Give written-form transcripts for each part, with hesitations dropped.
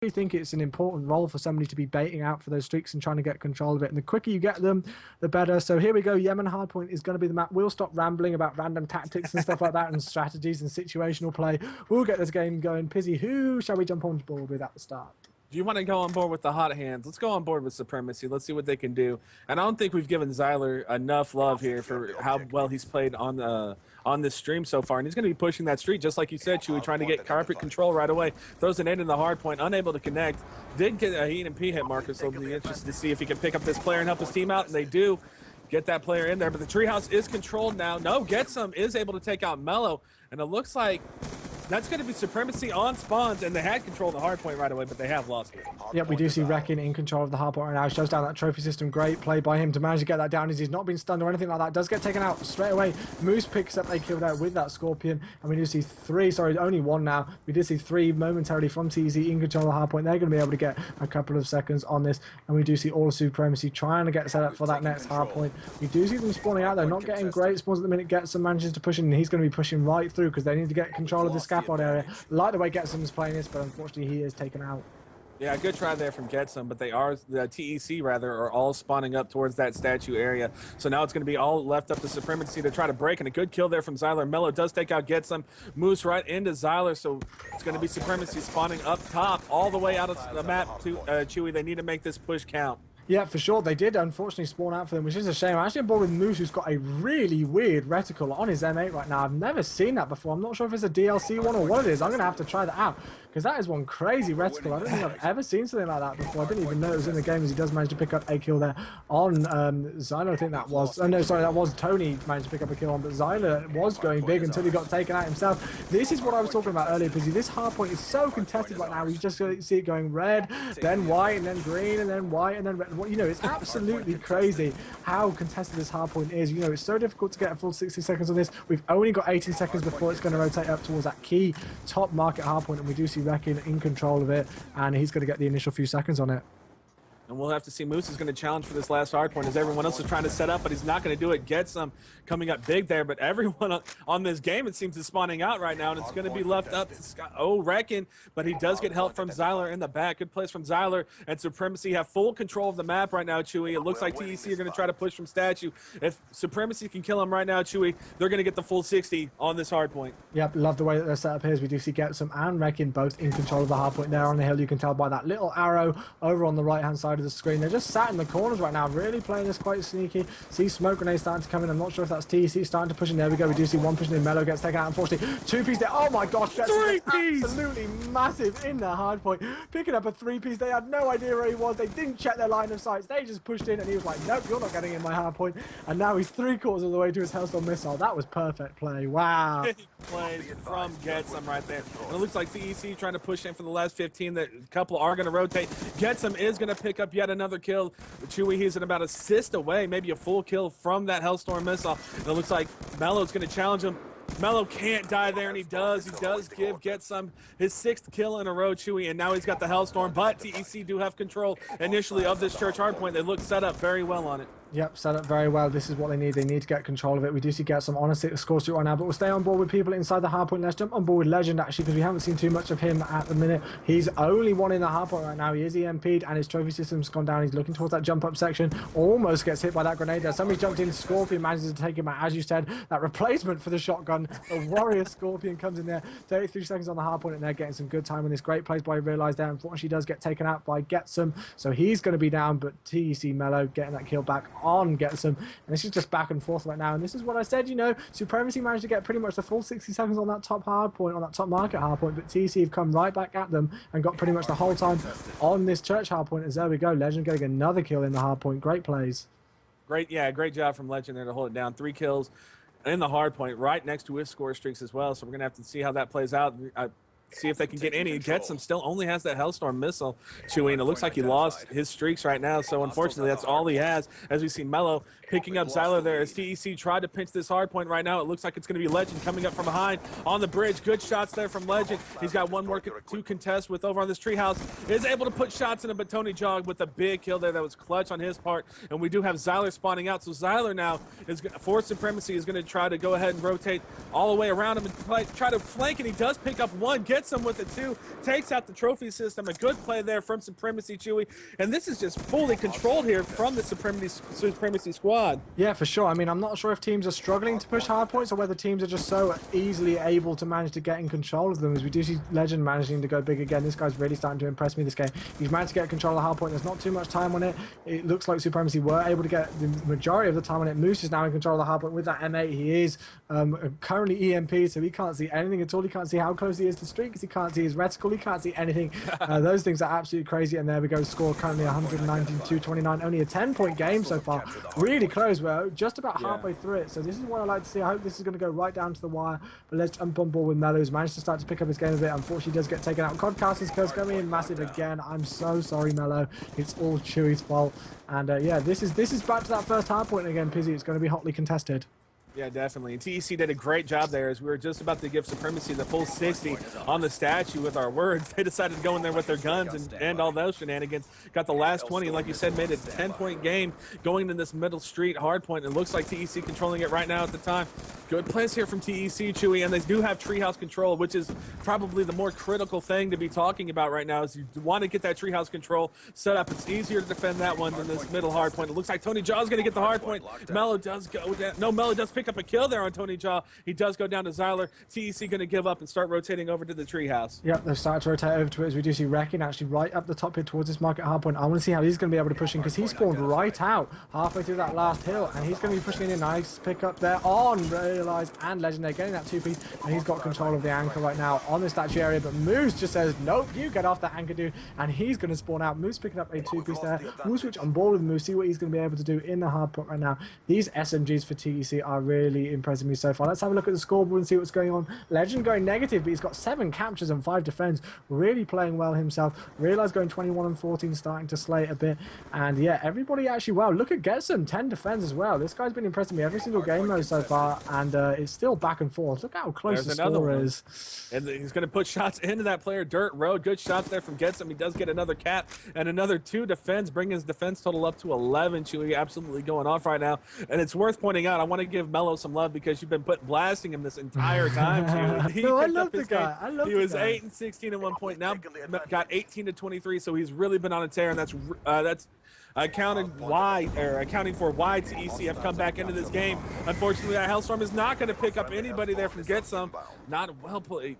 think it's an important role for somebody to be baiting out for those streaks and trying to get control of it. And the quicker you get them, the better. So here we go. Yemen hardpoint is going to be the map. We'll stop rambling about random tactics and stuff like that and strategies and situational play. We'll get this game going. Pizzy, who shall we jump on board with at the start? Do you want to go on board with the hot hands? Let's go on board with Supremacy. Let's see what they can do. And I don't think we've given Zyler enough love here for how well he's played on this stream so far. And he's going to be pushing that streak, just like you said, Chewy, trying to get carpet control right away. Throws an 8 in the hard point, unable to connect. Did get a E and P hit marker, so it'll be interested to see if he can pick up this player and help his team out. And they do get that player in there. But the treehouse is controlled now. No, Getsum is able to take out Mello. And it looks like that's going to be Supremacy on spawns, and they had control of the hard point right away, but they have lost it. Yep, we do see Wrecking in control of the hard point right now. Shows down that trophy system. Great play by him to manage to get that down. He's not been stunned or anything like that. Does get taken out straight away. Moose picks up a kill there with that Scorpion, and we do see only one now. We did see 3 momentarily from TEC in control of the hard point. They're going to be able to get a couple of seconds on this, and we do see all of Supremacy trying to get set up for that next hard point. We do see them spawning out there, not getting great spawns at the minute. Getsum manages to push in, and he's going to be pushing right through because they need to get control of the scaffold area. Like the way Getsum is playing this, but unfortunately he is taken out. Yeah, good try there from Getsum, but the TEC rather, are all spawning up towards that statue area. So now it's going to be all left up to Supremacy to try to break, and a good kill there from Zyler. Mello does take out Getsum, moves right into Zyler, so it's going to be Supremacy spawning up top all the way out of the map to Chewy. They need to make this push count. Yeah, for sure. They did unfortunately spawn out for them, which is a shame. I'm actually on board with Moose, who's got a really weird reticle on his M8 right now. I've never seen that before. I'm not sure if it's a DLC one or what it is. I'm going to have to try that out, because that is one crazy reticle. I don't think I've ever seen something like that before. I didn't even know it was in the game, as he does manage to pick up a kill there on Zyler. I think that was... Oh, no, sorry, that was Tony managed to pick up a kill on, but Zyler was going big until he got taken out himself. This is what I was talking about earlier, because this hard point is so contested right now. You just see it going red, then white, and then green, and then white, and then red. You know, it's absolutely crazy how contested this hard point is. You know, it's so difficult to get a full 60 seconds on this. We've only got 18 seconds before it's going to rotate up towards that key top market hard point, and we do see Wrecking in control of it, and he's going to get the initial few seconds on it. And we'll have to see. Moose is going to challenge for this last hard point, as everyone else is trying to set up, but he's not going to do it. Getsum coming up big there, but everyone on this game, it seems, is spawning out right now, and it's going to be left up to Wrecking, but he does get help from Zyler in the back. Good place from Zyler, and Supremacy have full control of the map right now, Chewy. It looks like TEC are going to try to push from Statue. If Supremacy can kill him right now, Chewy, they're going to get the full 60 on this hard point. Yep, love the way that they're set up here. As we do see Getsum and Wrecking both in control of the hard point there on the hill. You can tell by that little arrow over on the right-hand side of the screen. They're just sat in the corners right now, really playing this quite sneaky. See smoke grenades starting to come in. I'm not sure if that's TEC starting to push in. There we go. We do see one pushing in. Mello gets taken out, unfortunately. 2-piece there. Oh my gosh, that's absolutely massive in the hard point. Picking up a 3-piece. They had no idea where he was. They didn't check their line of sights. They just pushed in, and he was like, nope, you're not getting in my hard point. And now he's 3/4 of the way to his Hellstorm missile. That was perfect play. Wow. Plays from Getsum right there. And it looks like TEC trying to push in for the last 15. That couple are going to rotate. Getsum is going to pick up yet another kill. Chewy, he's at about an assist away, maybe a full kill from that Hellstorm missile. And it looks like Mello's going to challenge him. Mello can't die there, and he does. He does get his 6th kill in a row, Chewy, and now he's got the Hellstorm. But TEC do have control initially of this church hardpoint. They look set up very well on it. Yep, set up very well. This is what they need. They need to get control of it. We do see Getsum on a 6 score streak right now, but we'll stay on board with people inside the hardpoint. Let's jump on board with Legend, actually, because we haven't seen too much of him at the minute. He's only one in the hardpoint right now. He is EMP'd, and his trophy system's gone down. He's looking towards that jump-up section. Almost gets hit by that grenade there. Somebody jumped in. Scorpion manages to take him out. As you said, that replacement for the shotgun, the Warrior Scorpion, comes in there. 33 seconds on the hardpoint, and they're getting some good time on this. Great place by Realize there. Unfortunately, does get taken out by Getsum, so he's going to be down, but TEC Mello getting that kill back on Getsum. And this is just back and forth right now. And this is what I said, you know, Supremacy managed to get pretty much the full 60 seconds on that top hard point, on that top market hard point, but TEC have come right back at them and got pretty much the whole time on this church hard point. As there we go, Legend getting another kill in the hard point. Great plays. Great job from Legend there to hold it down. 3 kills in the hard point, right next to his score streaks as well. So we're going to have to see how that plays out. See if they can get any. Getsum still only has that Hellstorm missile, Chewy, and it looks like he lost his streaks right now, so unfortunately that's all he has. As we see Mello picking up Zyler there as TEC tried to pinch this hard point right now. It looks like it's going to be Legend coming up from behind on the bridge. Good shots there from Legend. He's got one more to contest with over on this treehouse. Is able to put shots in a, but Tony Jog with a big kill there that was clutch on his part. And we do have Zyler spawning out, so Zyler now is for Supremacy is going to try to go ahead and rotate all the way around him and try to flank, and he does pick up one. gets him with it too, takes out the trophy system. A good play there from Supremacy, Chewy. And this is just fully controlled here from the Supremacy squad. Yeah, for sure. I mean, I'm not sure if teams are struggling to push hard points or whether teams are just so easily able to manage to get in control of them, as we do see Legend managing to go big again. This guy's really starting to impress me this game. He's managed to get control of the hard point. There's not too much time on it. It looks like Supremacy were able to get the majority of the time on it. Moose is now in control of the hard point with that M8. He is currently EMP, so he can't see anything at all. He can't see how close he is to streak, because he can't see his reticle. He can't see anything. Those things are absolutely crazy. And there we go. Score currently 119-29. Only a 10-point game so far. Really close. We're just about halfway through it. So this is what I like to see. I hope this is going to go right down to the wire. But let's jump on board with Mello, who's managed to start to pick up his game a bit. Unfortunately, he does get taken out. Codcaster's curse coming in massive again. I'm so sorry, Mello. It's all Chewy's fault. And yeah, this is back to that first hard point again, Pizzy. It's going to be hotly contested. Yeah, definitely. And TEC did a great job there, as we were just about to give Supremacy the full 60 on the statue with our words. They decided to go in there with their guns and end all those shenanigans. Got the last 20, and like you said, made it a 10-point game going in this middle street hard point. It looks like TEC controlling it right now at the time. Good plays here from TEC, Chewy, and they do have treehouse control, which is probably the more critical thing to be talking about right now, is you want to get that treehouse control set up. It's easier to defend that one than this middle hard point. It looks like Tony Jaw's going to get the hard point. Mello does go down. No, Mello does pick up a kill there on Tony Jaw. He does go down to Zyler. TEC going to give up and start rotating over to the treehouse. Yep, they've started to rotate over to it, as we do see Wrecking actually right up the top here towards this market hard point. I want to see how he's going to be able to push in, because he spawned right out halfway through that last hill, and he's going to be pushing in. Nice pick up there on Realize and Legend. They're getting that two-piece, and he's got control of the anchor right now on the statue area, but Moose just says, nope, you get off that anchor, dude, and he's going to spawn out. Moose picking up a two-piece there. We'll switch on board with Moose, see what he's going to be able to do in the hard point right now. These SMGs for TEC are really impressing me so far. Let's have a look at the scoreboard and see what's going on. Legend going negative, but he's got 7 captures and 5 defends. Really playing well himself. Realize going 21 and 14, starting to slay a bit. And yeah, everybody actually well. Look at Getson, 10 defends as well. This guy's been impressing me every single game though so far, and it's still back and forth. Look how close the score is. And he's going to put shots into that player, Dirt Road. Good shots there from Getson. He does get another cap and another 2 defends, bringing his defense total up to 11. Chewy absolutely going off right now. And it's worth pointing out, I want to give Mello some love, because you've been blasting him this entire time, Chewy. No, I love the guy. I love he was 8 and 16 at one point. Now got 18 to 23, so he's really been on a tear, and that's accounting for why TEC have come back into this game. Unfortunately, that Hellstorm is not going to pick up anybody there from Get Some. Not well played.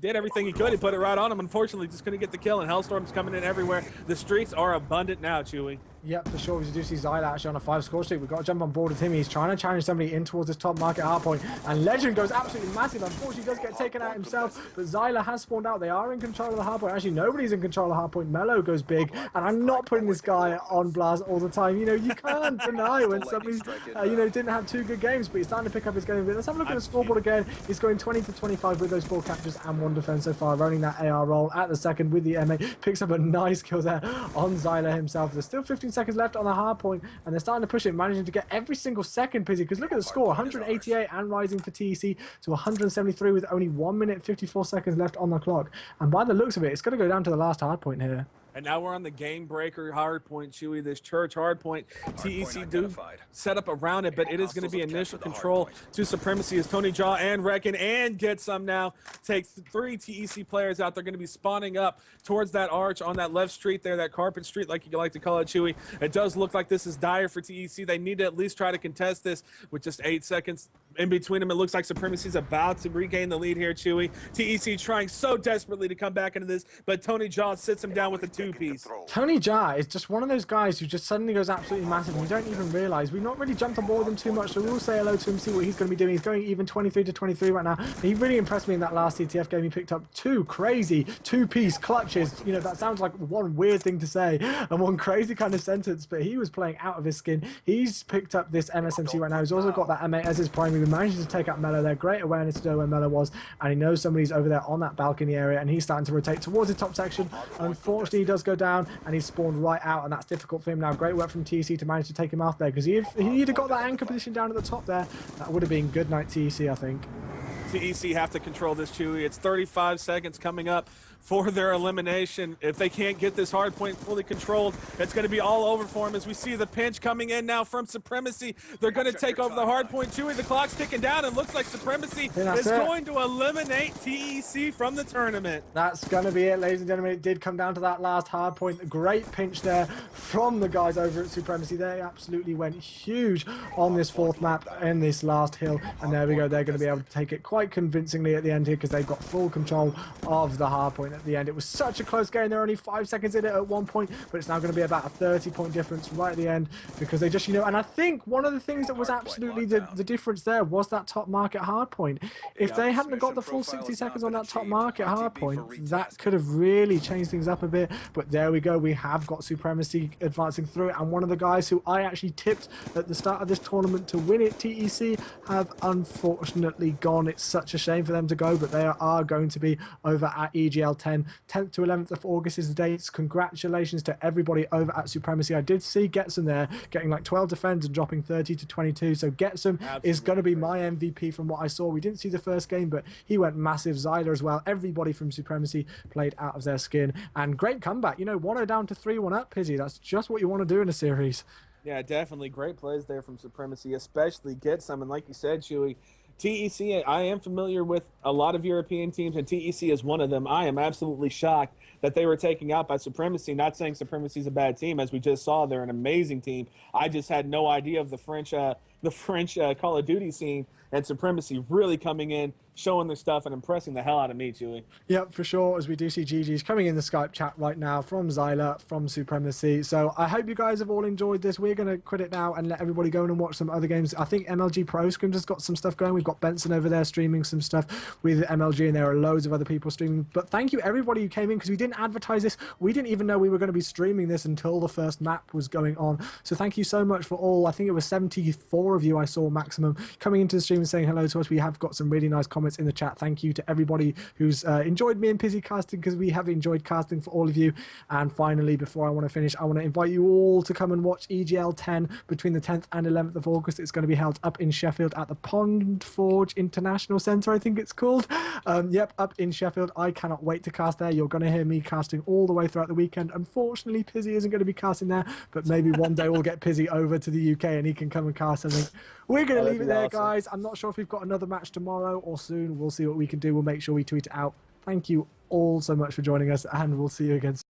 Did everything he could. He put it right on him. Unfortunately, just couldn't get the kill, and Hellstorm's coming in everywhere. The streets are abundant now, Chewy. Yep, for sure. We do see Zyla actually on a 5-score streak. We've got to jump on board with him. He's trying to challenge somebody in towards this top market hard point. And Legend goes absolutely massive. Unfortunately, he does get taken out himself. But Zyla has spawned out. They are in control of the hard point. Actually, nobody's in control of the hard point. Mello goes big. And I'm not putting this guy on blast all the time. You know, you can't deny when somebody's, didn't have 2 good games. But he's starting to pick up his game a bit. Let's have a look at the scoreboard again. He's going 20 to 25 with those 4 captures and 1 defense so far. Running that AR roll at the second with the M8. Picks up a nice kill there on Zyla himself. There's still 15 seconds left on the hard point, and they're starting to push it, managing to get every single second, Pizzy, because look at the score, 188 and rising for TEC to 173 with only 1 minute 54 seconds left on the clock. And by the looks of it, it's going to go down to the last hard point here. And now we're on the game breaker hard point, Chewy, this church hard point. TEC do set up around it, but it is going to be initial control to Supremacy as Tony Jaw and Reckon and Get Some now take 3 TEC players out. They're going to be spawning up towards that arch on that left street there, that carpet street, like you like to call it, Chewy. It does look like this is dire for TEC. They need to at least try to contest this with just 8 seconds in between them. It looks like Supremacy's about to regain the lead here, Chewy. TEC trying so desperately to come back into this, but Tony Jaw sits him down with a 2-piece. Tony Jaw is just one of those guys who just suddenly goes absolutely massive, and we don't even realize. We've not really jumped on board with him too much, so we'll say hello to him, see what he's going to be doing. He's going even 23 to 23 right now. He really impressed me in that last ETF game. He picked up 2 crazy 2-piece clutches. You know, that sounds like one weird thing to say and one crazy kind of sentence, but he was playing out of his skin. He's picked up this MSMC right now. He's also got that M8 as his primary. He manages to take out Mello there. Great awareness to know where Mello was, and he knows somebody's over there on that balcony area, and he's starting to rotate towards the top section. Unfortunately, he does go down, and he's spawned right out, and that's difficult for him now. Great work from TEC to manage to take him off there, because if he'd have got that anchor position down at the top there, that would have been good night TEC, I think. TEC have to control this, Chewy. It's 35 seconds coming up for their elimination. If they can't get this hard point fully controlled, it's going to be all over for them as we see the pinch coming in now from Supremacy. They're going to take over the hard point. Chewy, the clock's ticking down, and looks like Supremacy is going to eliminate TEC from the tournament. That's going to be it, ladies and gentlemen. It did come down to that last hard point. A great pinch there from the guys over at Supremacy. They absolutely went huge on this fourth map in this last hill, and there we go. They're going to be able to take it quite convincingly at the end here because they've got full control of the hard point at the end. It was such a close game. They're only 5 seconds in it at one point, but it's now going to be about a 30-point difference right at the end because they just, you know, and I think one of the things that was absolutely the difference there was that top market hard point. If they hadn't got the full 60 seconds on that top market hard point, that could have really changed things up a bit. But there we go. We have got Supremacy advancing through it, and one of the guys who I actually tipped at the start of this tournament to win it, TEC, have unfortunately gone. It's such a shame for them to go, but they are going to be over at EGL10. 10th to 11th of August is the dates. Congratulations to everybody over at Supremacy. I did see Getsom there getting like 12 defends and dropping 30 to 22. So Getsom is going to be my MVP from what I saw. We didn't see the first game, but he went massive. Zyler as well. Everybody from Supremacy played out of their skin. And great comeback. You know, 1-0 down to 3-1 up, Pizzy. That's just what you want to do in a series. Yeah, definitely. Great plays there from Supremacy, especially Getsom. And like you said, Chewy, TEC, I am familiar with a lot of European teams, and TEC is one of them. I am absolutely shocked that they were taken out by Supremacy. Not saying Supremacy is a bad team. As we just saw, they're an amazing team. I just had no idea of the French Call of Duty scene, and Supremacy really coming in, showing their stuff, and impressing the hell out of me, Chewy. Yep, for sure, as we do see GG's coming in the Skype chat right now from Zyler, from Supremacy. So I hope you guys have all enjoyed this. We're going to quit it now and let everybody go in and watch some other games. I think MLG Pro Scrims has got some stuff going. We've got Benson over there streaming some stuff with MLG, and there are loads of other people streaming. But thank you, everybody who came in, because we didn't advertise this. We didn't even know we were going to be streaming this until the first map was going on. So thank you so much for all. I think it was 74 of you I saw maximum coming into the stream and saying hello to us. We have got some really nice comments in the chat. Thank you to everybody who's enjoyed me and Pizzy casting, because we have enjoyed casting for all of you. And finally, before I want to finish, I want to invite you all to come and watch EGL10 between the 10th and 11th of August. It's going to be held up in Sheffield at the Pond Forge International Centre, I think it's called. Yep, up in Sheffield. I cannot wait to cast there. You're going to hear me casting all the way throughout the weekend. Unfortunately, Pizzy isn't going to be casting there, but maybe one day we'll get Pizzy over to the UK and he can come and cast something. We're going to leave it there, awesome, guys. I'm not sure if we've got another match tomorrow or soon. We'll see what we can do. We'll make sure we tweet it out. Thank you all so much for joining us, and we'll see you again soon.